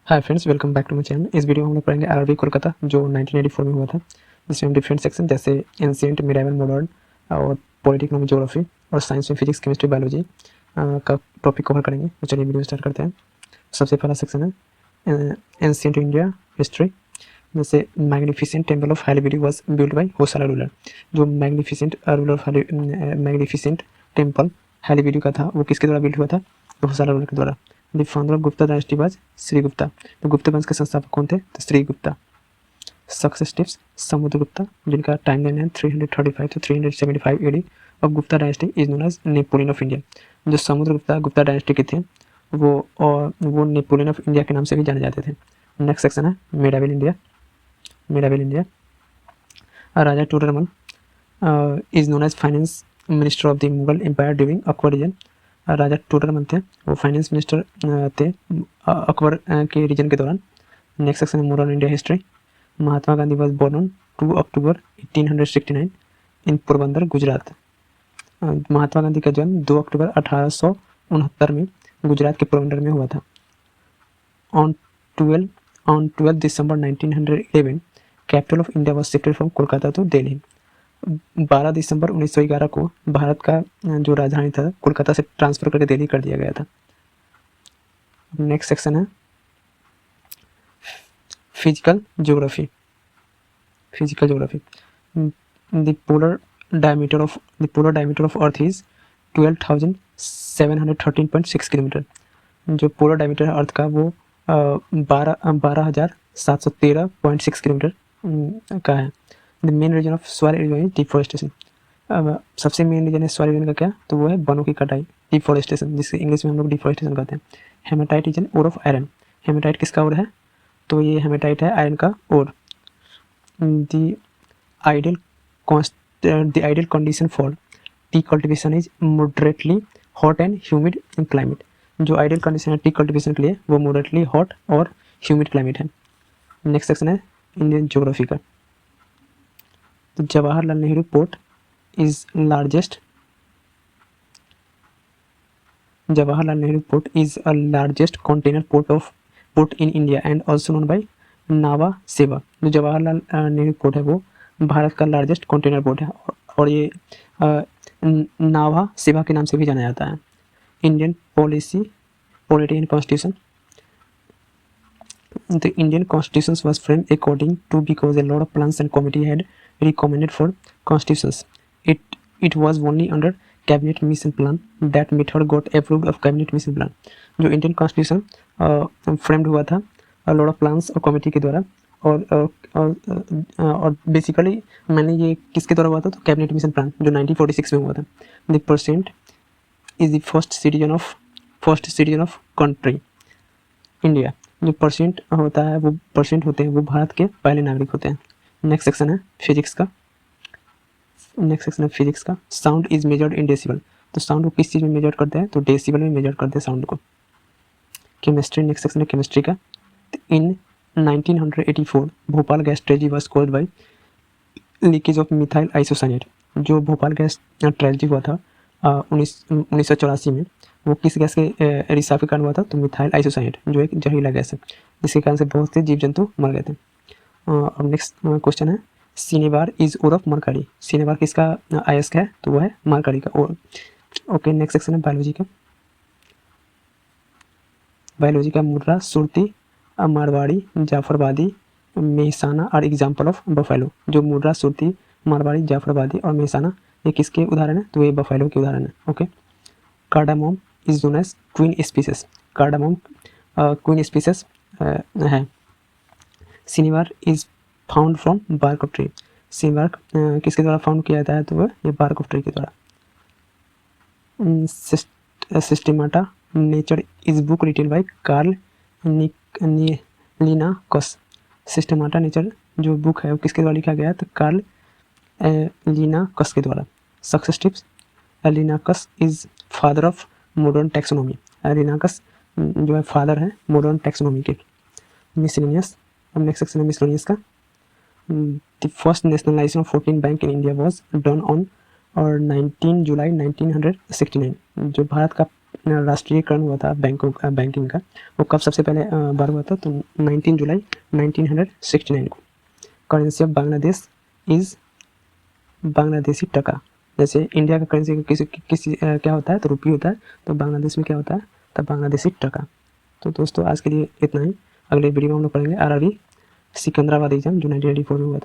Hi friends, welcome back to my channel. इस video में हम लोग पढ़ेंगे आरआरबी कोलकाता जो 1984 में हुआ था, जिसमें हम डिफरेंट सेक्शन जैसे एंशिएंट, मिडाइवल, मॉडर्न और पॉलिटी, इकोनॉमी, ज्योग्राफी और साइंस में फिजिक्स, केमिस्ट्री, बायोलॉजी का टॉपिक कवर करेंगे। तो चलिए वीडियो स्टार्ट करते हैं। सबसे पहला सेक्शन है एंशिएंट इंडिया हिस्ट्री। जैसे magnificent temple of Halebidu was build by Hoysala ruler. जो मैग्निफिसेंट टेम्पल हाइलबिडी का था वो किसके द्वारा बिल्ड हुआ था? होयसला रूलर के द्वारा। The founder of Gupta dynasty was Shri Gupta. तो गुप्ता वंश के संस्थापक कौन थे? तो श्री गुप्ता। सक्सेस टिप्स: समुद्रगुप्ता, जिनका टाइमलाइन है 335 to 375 एडी और Gupta dynasty is known as Napoleon of India. जो समुद्रगुप्ता गुप्ता डायनेस्टी के थे वो नेपोलियन ऑफ इंडिया के नाम से भी जाने जाते थे। नेक्स्ट सेक्शन है medieval India. Medieval India, Raja Todarmal is known as finance minister of the Mughal empire during Akbar reign. Raja Todarmal थे, वो फाइनेंस मिनिस्टर थे अकबर के रीजन के दौरान। नेक्स्ट सेक्शन है modern India history. Mahatma Gandhi was born on 2 October 1869 in Porbandar, Gujarat. Mahatma Gandhi का जन्म 2 अक्टूबर 1869 में गुजरात के पोरबंदर में हुआ था। On 12 December 1911 capital of India was shifted from Kolkata to Delhi. 12 दिसंबर 1911 को भारत का जो राजधानी था कोलकाता से ट्रांसफर करके दिल्ली कर दिया गया था। नेक्स्ट सेक्शन है physical geography. Physical geography, the polar diameter of earth is 12,713.6 kilometre. जो पोलर डायमीटर है अर्थ का वो 12,713.6 किलोमीटर का है। The main reason of soil erosion is deforestation. सबसे मेन रीजन है सॉइल एरोजन का क्या? तो वो है वनों की कटाई, डिफॉरेस्टेशन, जिसके इंग्लिश में हम लोग डिफॉरेस्टेशन कहते हैं। Hematite is an ore of iron. Hematite किसका ओर है? तो ये हेमेटाइट है आयरन का ore. The ideal condition for tea cultivation is moderately hot and humid climate। जो आइडियल कंडीशन है टी कल्टिवेशन के लिए वो मॉडरेटली हॉट और ह्यूमिड क्लाइमेट है। नेक्स्ट सेक्शन है इंडियन ज्योग्राफी का। तो Jawaharlal Nehru port is largest container port in India and also known by Nhava Sheva. जो जवाहरलाल नेहरू पोर्ट है वो भारत का लार्जेस्ट कंटेनर पोर्ट है और ये नावा सेवा के नाम से भी जाना जाता है। Indian polity and constitution. The Indian constitution was framed according to because a lot of plans and committee had recommended for constitutions. It was only under cabinet mission plan that method got approved of cabinet mission plan। जो Indian constitution framed हुआ था lot of plans और committee के द्वारा और basically मैंने ये किसके द्वारा हुआ था? तो कैबिनेट मिशन प्लान जो 1946 में हुआ था। The percent is the first citizen of country India. जो परसेंट होता है वो परसेंट होते हैं वो भारत के पहले नागरिक होते हैं। नेक्स्ट सेक्शन है फिजिक्स का। Sound is measured in decibel. तो साउंड को किस चीज़ में मेजर करते हैं? तो डेसिबल में मेजर करते हैं साउंड को। केमिस्ट्री, नेक्स्ट सेक्शन है केमिस्ट्री का। इन 1984 Bhopal gas tragedy was caused by leakage of methyl isocyanate. जो भोपाल गैस ट्रेजेडी हुआ था 1984 में, वो किस गैस के रिसाव के कारण हुआ था? तो मिथाइल आइसोसाइनेट जो एक जहरीला गैस है, जिसके कारण से बहुत से जीव जंतु मर गए थे। अब नेक्स्ट क्वेश्चन है cinnabar is ore of mercury. Cinnabar किसका अयस्क है? तो वो है मरकरी का ओर। ओके, नेक्स्ट सेक्शन है बायोलॉजी का। Murrah, Surti, Marwari, Jaffarabadi, Mehsana are example of buffalo. जो मुर्रा, सुरती, मारवाड़ी, जाफरबादी और मेहसाना ये किसके उदाहरण है? तो ये बफेलो के उदाहरण है। Okay, cardamom is known as queen species. Cardamom queen species है। Cinnabar is found from bark of tree. Cinnabar किसके द्वारा फाउंड किया जाता है? तो वह ये बार्क ऑफ ट्री के द्वारा। Systema nature is book written by Carl Linnaeus. Systema nature जो बुक है वो किसके द्वारा लिखा गया है? तो कार्ल लिनाकस के द्वारा। Success tips: Linnaeus is father of modern taxonomy. Linnaeus जो है फादर है मॉडर्न टैक्सोनॉमी के। मिसलेनियस, अब नेक्स्ट सेक्शन है मिसलेनियस का। The first nationalisation of 14 bank in India was done on और 19 जुलाई 1969। जो भारत का राष्ट्रीयकरण हुआ था बैंकिंग का, वो कब सबसे पहले बार हुआ था? तो 19 जुलाई 1969 को। Currency of Bangladesh is Bangladeshi टका। जैसे इंडिया का करेंसी किसी क्या होता है? तो रुपये होता है। तो बांग्लादेश में क्या होता है? तो बांग्लादेशी टका। तो दोस्तों आज के लिए इतना ही। अगले वीडियो में हम लोग पढ़ेंगे आरआरबी सिकंदराबाद एग्जाम जो 1984 में हुआ था।